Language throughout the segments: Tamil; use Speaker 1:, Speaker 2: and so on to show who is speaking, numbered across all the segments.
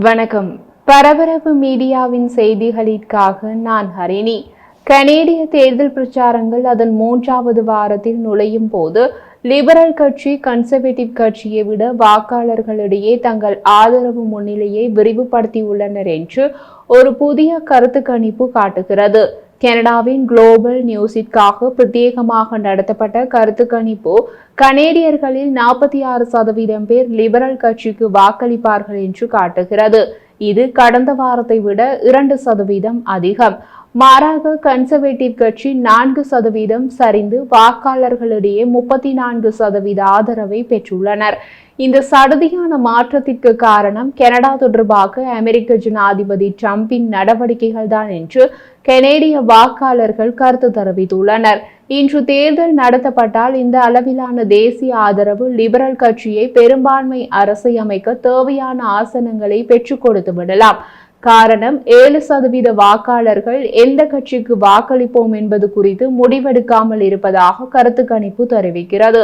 Speaker 1: வணக்கம். பரபரப்பு மீடியாவின் செய்திகளுக்காக நான் ஹரிணி. கனேடிய தேர்தல் பிரச்சாரங்கள் அதன் 3வது வாரத்தில் நுழையும் போது லிபரல் கட்சி கன்சர்வேட்டிவ் கட்சியை விட வாக்காளர்களிடையே தங்கள் ஆதரவு முன்னிலையை விரிவுபடுத்தியுள்ளனர் என்று ஒரு புதிய கருத்து கணிப்பு காட்டுகிறது. கனடாவின் குளோபல் நியூஸிற்காக பிரத்யேகமாக நடத்தப்பட்ட கருத்து கணிப்பு கனேடியர்களில் 46% பேர் லிபரல் கட்சிக்கு வாக்களிப்பார்கள் என்று காட்டுகிறது. இது கடந்த வாரத்தை விட 2% அதிகம். மாறாக கன்சர்வேட்டிவ் கட்சி 4% சரிந்து வாக்காளர்களிடையே 34% ஆதரவை பெற்றுள்ளனர். இந்த சடுதியான மாற்றத்திற்கு காரணம் கனடா தொடர்பாக அமெரிக்க ஜனாதிபதி டிரம்பின் நடவடிக்கைகள் தான் என்று கனேடிய வாக்காளர்கள் கருத்து தெரிவித்துள்ளனர். இன்று தேர்தல் நடத்தப்பட்டால் இந்த அளவிலான தேசிய ஆதரவு லிபரல் கட்சியை பெரும்பான்மை அரசை அமைக்க தேவையான ஆசனங்களை பெற்றுக் கொடுத்து விடலாம். காரணம் 7% வாக்காளர்கள் எந்த கட்சிக்கு வாக்களிப்போம் என்பது குறித்து முடிவெடுக்காமல் இருப்பதாக கருத்து கணிப்பு தெரிவிக்கிறது.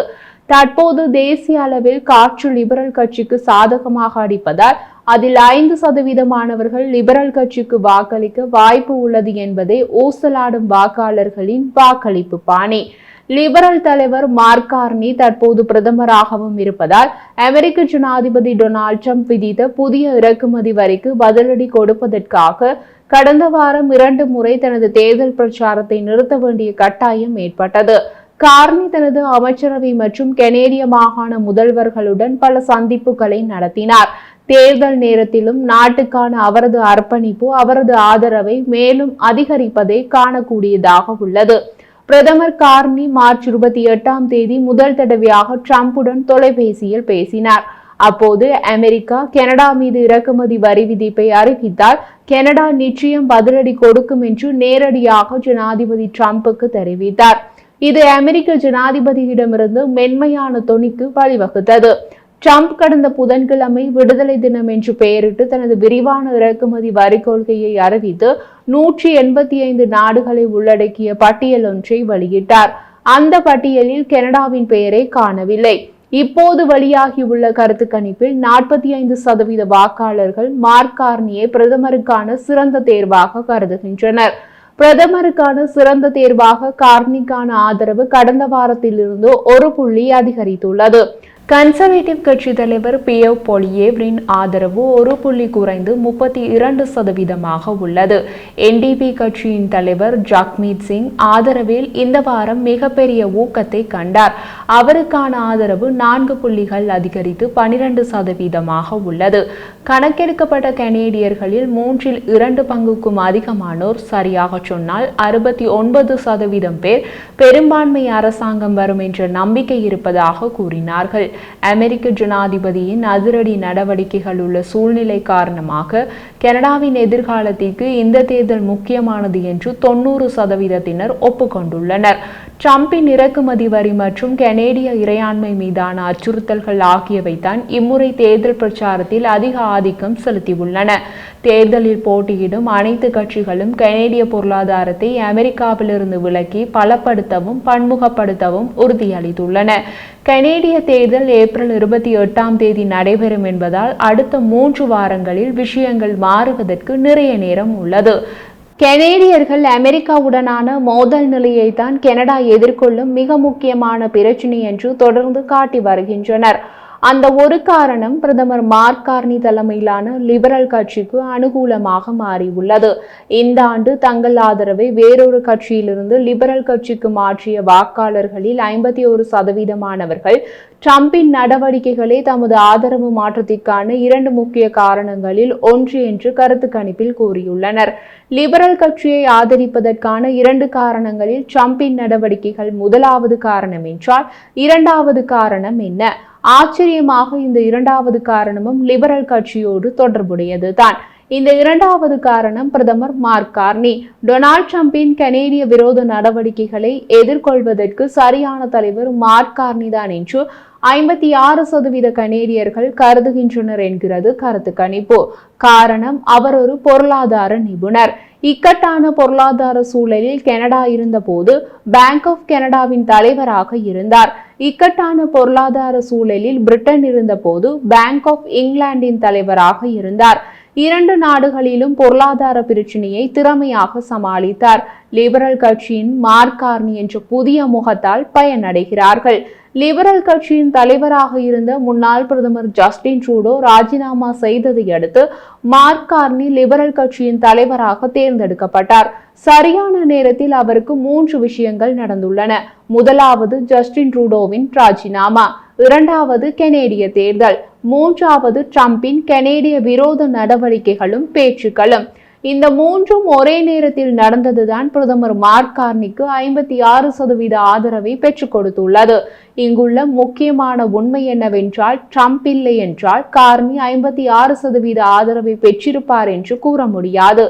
Speaker 1: தற்போது தேசிய அளவில் காற்று லிபரல் கட்சிக்கு சாதகமாக அடிப்பதால் அதில் 5% மாணவர்கள் லிபரல் கட்சிக்கு வாக்களிக்க வாய்ப்பு உள்ளது என்பதே ஊசலாடும் வாக்காளர்களின் வாக்களிப்பு பாணி. லிபரல் தலைவர் மார்க் கார்னி தற்போது பிரதமராகவும் இருப்பதால் அமெரிக்க ஜனாதிபதி டொனால்ட் ட்ரம்ப் விதித்த புதிய இறக்குமதி வரிக்கு பதிலடி கொடுப்பதற்காக கடந்த வாரம் 2 முறை தனது தேர்தல் பிரச்சாரத்தை நிறுத்த வேண்டிய கட்டாயம் ஏற்பட்டது. கார்னி தனது அமைச்சரவை மற்றும் கனேடிய மாகாண முதல்வர்களுடன் பல சந்திப்புகளை நடத்தினார். தேர்தல் நேரத்திலும் நாட்டுக்கான அவரது அர்ப்பணிப்பு அவரது ஆதரவை மேலும் அதிகரிப்பதை காணக்கூடியதாக உள்ளது. பிரதமர் கார்னி மார்ச் 28ஆம் தேதி முதல் தடவையாக ட்ரம்புடன் தொலைபேசியில் பேசினார். அப்போது அமெரிக்கா கனடா மீது இறக்குமதி வரி விதிப்பை அறிவித்தால் கனடா நிச்சயம் பதிலடி கொடுக்கும் என்று நேரடியாக ஜனாதிபதி ட்ரம்புக்கு தெரிவித்தார். இது அமெரிக்க ஜனாதிபதியிடமிருந்து மென்மையான தொனிக்கு வழிவகுத்தது. ட்ரம்ப் கடந்த புதன்கிழமை விடுதலை தினம் என்று பெயரிட்டு தனது விரிவான இறக்குமதி வரி கொள்கையை அறிவித்து 185 நாடுகளை உள்ளடக்கிய பட்டியல் ஒன்றை வெளியிட்டார். அந்த பட்டியலில் கனடாவின் பெயரை காணவில்லை. இப்போது வெளியாகியுள்ள கருத்து கணிப்பில் 45% வாக்காளர்கள் மார்க் கார்னியை பிரதமருக்கான சிறந்த தேர்வாக கருதுகின்றனர். பிரதமருக்கான சிறந்த தேர்வாக கார்னிக்கான ஆதரவு கடந்த வாரத்திலிருந்து 1 புள்ளி அதிகரித்துள்ளது. கன்சர்வேட்டிவ் கட்சி தலைவர் பியர் பொலியேவரின் ஆதரவு 1 புள்ளி குறைந்து 32% உள்ளது. NDP கட்சியின் தலைவர் ஜக்மீத் சிங் ஆதரவில் இந்த வாரம் மிகப்பெரிய ஊக்கத்தை கண்டார். அவருக்கான ஆதரவு 4 புள்ளிகள் அதிகரித்து 12% உள்ளது. கணக்கெடுக்கப்பட்ட கனேடியர்களில் 2 பங்குக்கும் அதிகமானோர், சரியாக சொன்னால் 69% பேர் பெரும்பான்மை அரசாங்கம் வரும் என்ற நம்பிக்கை இருப்பதாக கூறினார்கள். அமெரிக்க ஜனாதிபதியின் அதிரடி நடவடிக்கைகள் உள்ள சூழ்நிலை காரணமாக கனடாவின் எதிர்காலத்திற்கு இந்த தேர்தல் முக்கியமானது என்று 90%இனர் ஒப்புக்கொண்டுள்ளனர். ட்ரம்பின் இறக்குமதி வரி மற்றும் கனேடிய இறையாண்மை மீதான அச்சுறுத்தல்கள் ஆகியவைதான் இம்முறை தேர்தல் பிரச்சாரத்தில் அதிக ஆதிக்கம் செலுத்தியுள்ளன. தேர்தலில் போட்டியிடும் அனைத்து கட்சிகளும் கனேடிய பொருளாதாரத்தை அமெரிக்காவிலிருந்து விலக்கி பலப்படுத்தவும் பன்முகப்படுத்தவும் உறுதியளித்துள்ளன. கனேடிய தேர்தல் ஏப்ரல் 28ஆம் தேதி நடைபெறும் என்பதால் அடுத்த 3 வாரங்களில் விஷயங்கள் மாறுவதற்கு நிறைய நேரம் உள்ளது. கனேடியர்கள் அமெரிக்காவுடனான மோதல் நிலையை தான் கனடா எதிர்கொள்ளும் மிக முக்கியமான பிரச்சினை என்று தொடர்ந்து காட்டி வருகின்றனர். அந்த ஒரு காரணம் பிரதமர் மார்க் கார்னி தலைமையிலான லிபரல் கட்சிக்கு அனுகூலமாக மாறியுள்ளது. இந்த ஆண்டு தங்கள் ஆதரவை வேறொரு கட்சியிலிருந்து லிபரல் கட்சிக்கு மாற்றிய வாக்காளர்களில் 51% ட்ரம்பின் நடவடிக்கைகளே தமது ஆதரவு மாற்றத்திற்கான 2 முக்கிய காரணங்களில் ஒன்று என்று கருத்து கணிப்பில் கூறியுள்ளனர். லிபரல் கட்சியை ஆதரிப்பதற்கான 2 காரணங்களில் ட்ரம்பின் நடவடிக்கைகள் முதலாவது காரணம் என்றால், 2வது காரணம் என்ன? ஆச்சரியமாக இந்த 2வது காரணமும் லிபரல் கட்சியோடு தொடர்புடையது தான். இந்த 2வது காரணம் பிரதமர் மார்க் கார்னி. டொனால்ட் ட்ரம்பின் கனேடிய விரோத நடவடிக்கைகளை எதிர்கொள்வதற்கு சரியான தலைவர் மார்க் கார்னி தான் என்று 56% கனேடியர்கள் கருதுகின்றனர் என்கிறது கருத்து கணிப்பு. காரணம், அவர் ஒரு பொருளாதார நிபுணர். இக்கட்டான பொருளாதார சூழலில் கனடா இருந்தபோது பேங்க் ஆஃப் கனடாவின் தலைவராக இருந்தார். இக்கட்டான பொருளாதார சூழலில் பிரிட்டன் இருந்தபோது பேங்க் ஆஃப் இங்கிலாந்தின் தலைவராக இருந்தார். இரண்டு நாடுகளிலும் பொருளாதார பிரச்சினையை திறமையாக சமாளித்தார். லிபரல் கட்சியின் மார்க் கார்னி என்ற புதிய முகத்தால் பயனடைகிறார்கள். லிபரல் கட்சியின் தலைவராக இருந்த முன்னாள் பிரதமர் ஜஸ்டின் ட்ரூடோ ராஜினாமா செய்ததை அடுத்து மார்க் கார்னி லிபரல் கட்சியின் தலைவராக தேர்ந்தெடுக்கப்பட்டார். சரியான நேரத்தில் அவருக்கு 3 விஷயங்கள் நடந்துள்ளன. முதலாவது ஜஸ்டின் ட்ரூடோவின் ராஜினாமா, இரண்டாவது கெனேடிய தேர்தல், மூன்றாவது டிரம்பின் கெனேடிய விரோத நடவடிக்கைகளும் பேச்சுக்களும். இந்த மூன்றும் ஒரே நேரத்தில் நடந்ததுதான் பிரதமர் மார்க் கார்னிக்கு 56% ஆதரவை பெற்றுக் கொடுத்துள்ளது. இங்குள்ள முக்கியமான உண்மை என்னவென்றால், ட்ரம்ப் இல்லை என்றால் கார்னி 56% ஆதரவை பெற்றிருப்பார் என்று கூற முடியாது.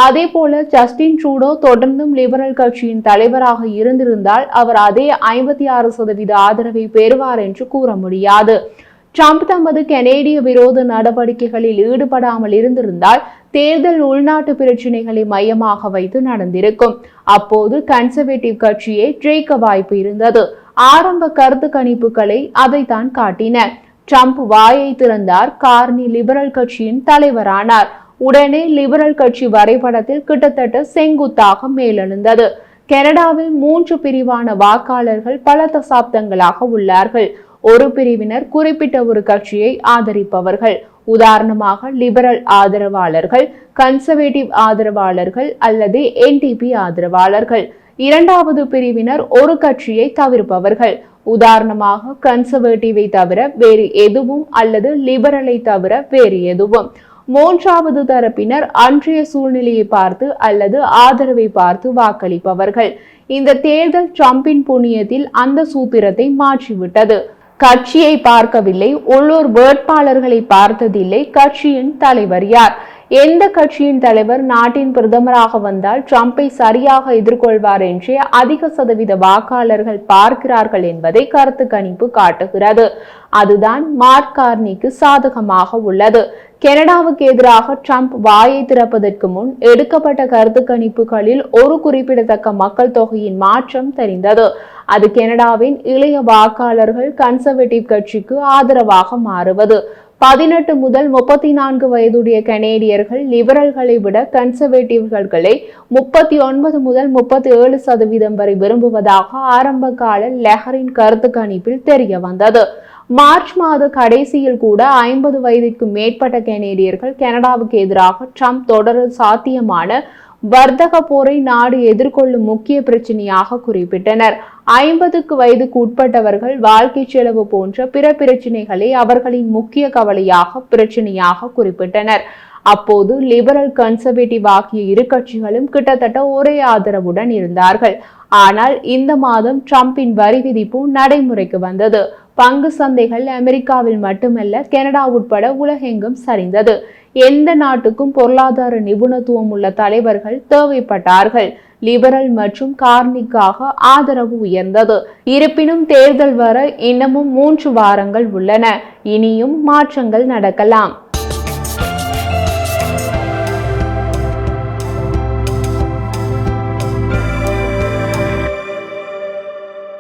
Speaker 1: அதே போல ஜஸ்டின் ட்ரூடோ தொடர்ந்தும் லிபரல் கட்சியின் தலைவராக இருந்திருந்தால் அவர் அதே 56% ஆதரவை பெறுவார் என்று கூற முடியாது. ட்ரம்ப் தமது கெனேடிய விரோத நடவடிக்கைகளில் ஈடுபடாமல் இருந்திருந்தால் தேர்தல் உள்நாட்டு பிரச்சினைகளை மையமாக வைத்து நடந்திருக்கும். அப்போது கன்சர்வேட்டிவ் கட்சியை ஜெயிக்க வாய்ப்பு இருந்தது. ஆரம்ப கருத்து கணிப்புகளை அதைத்தான் காட்டின. ட்ரம்ப் வாயை திறந்தார், கார்னி லிபரல் கட்சியின் தலைவரானார். உடனே லிபரல் கட்சி வரைபடத்தில் கிட்டத்தட்ட செங்குத்தாக மேலெழுந்தது. கனடாவில் 3 பிரிவான வாக்காளர்கள் பல தசாப்தங்களாக உள்ளார்கள். ஒரு பிரிவினர் குறிப்பிட்ட ஒரு கட்சியை ஆதரிப்பவர்கள், உதாரணமாக லிபரல் ஆதரவாளர்கள், கன்சர்வேட்டிவ் ஆதரவாளர்கள் அல்லது NDP ஆதரவாளர்கள். இரண்டாவது பிரிவினர் ஒரு கட்சியை தவிர்ப்பவர்கள், உதாரணமாக கன்சர்வேட்டிவை தவிர வேறு எதுவும் அல்லது லிபரலை தவிர வேறு எதுவும். மூன்றாவது தரப்பினர் அன்றைய சூழ்நிலையை பார்த்து அல்லது ஆதரவை பார்த்து வாக்களிப்பவர்கள். இந்த தேர்தல் ட்ரம்பின் புண்ணியத்தில் அந்த சூத்திரத்தை மாற்றிவிட்டது. கட்சியை பார்க்கவில்லை, உள்ளூர் வேட்பாளர்களை பார்த்ததில்லை, கட்சியின் தலைவர் யார், எந்த கட்சியின் தலைவர் நாட்டின் பிரதமராக வந்தால் ட்ரம்பை சரியாக எதிர்கொள்வார் என்றே அதிக சதவீத வாக்காளர்கள் பார்க்கிறார்கள் என்பதை கருத்து கணிப்பு காட்டுகிறது. அதுதான் மார்க் கார்னிக்கு சாதகமாக உள்ளது. கனடாவுக்கு எதிராக ட்ரம்ப் வாயை திறப்பதற்கு முன் எடுக்கப்பட்ட கருத்து கணிப்புகளில் ஒரு குறிப்பிடத்தக்க மக்கள் தொகையின் மாற்றம் தெரிந்தது. அது கனடாவின் இளைய வாக்காளர்கள் கன்சர்வேட்டிவ் கட்சிக்கு ஆதரவாக மாறுவது. 18 முதல் 34 வயதுடைய கனேடியர்கள் லிபரல்களை விட கன்சர்வேட்டிவ்களை 39 முதல் 37% வரை விரும்புவதாக ஆரம்ப கால லெஹரின் கருத்து கணிப்பில் தெரிய வந்தது. மார்ச் மாத கடைசியில் கூட 50 வயதிற்கு மேற்பட்ட கனேடியர்கள் கனடாவுக்கு எதிராக ட்ரம்ப் தொடர சாத்தியமான வர்த்தக போரை நாடு எதிர்கொள்ளும் முக்கிய பிரச்சனையாக குறிப்பிட்டனர். 50 வயதுக்கு உட்பட்டவர்கள் வாழ்க்கை செலவு போன்ற பிற பிரச்சனைகளை அவர்களின் முக்கிய பிரச்சனையாக குறிப்பிட்டனர். அப்போது லிபரல் கன்சர்வேட்டிவ் ஆகிய இரு கட்சிகளும் கிட்டத்தட்ட ஒரே ஆதரவுடன் இருந்தார்கள். ஆனால் இந்த மாதம் ட்ரம்பின் வரி விதிப்பு நடைமுறைக்கு வந்தது. பங்கு சந்தைகள் அமெரிக்காவில் மட்டுமல்ல கனடா உட்பட உலகெங்கும் சரிந்தது. எந்த நாட்டுக்கும் பொருளாதார நிபுணத்துவம் உள்ள தலைவர்கள் தேவைப்பட்டார்கள். லிபரல் மற்றும் கார்னிக்காக ஆதரவு உயர்ந்தது. இருப்பினும் தேர்தல் வர இன்னமும் 3 வாரங்கள் உள்ளன. இனியும் மாற்றங்கள் நடக்கலாம்.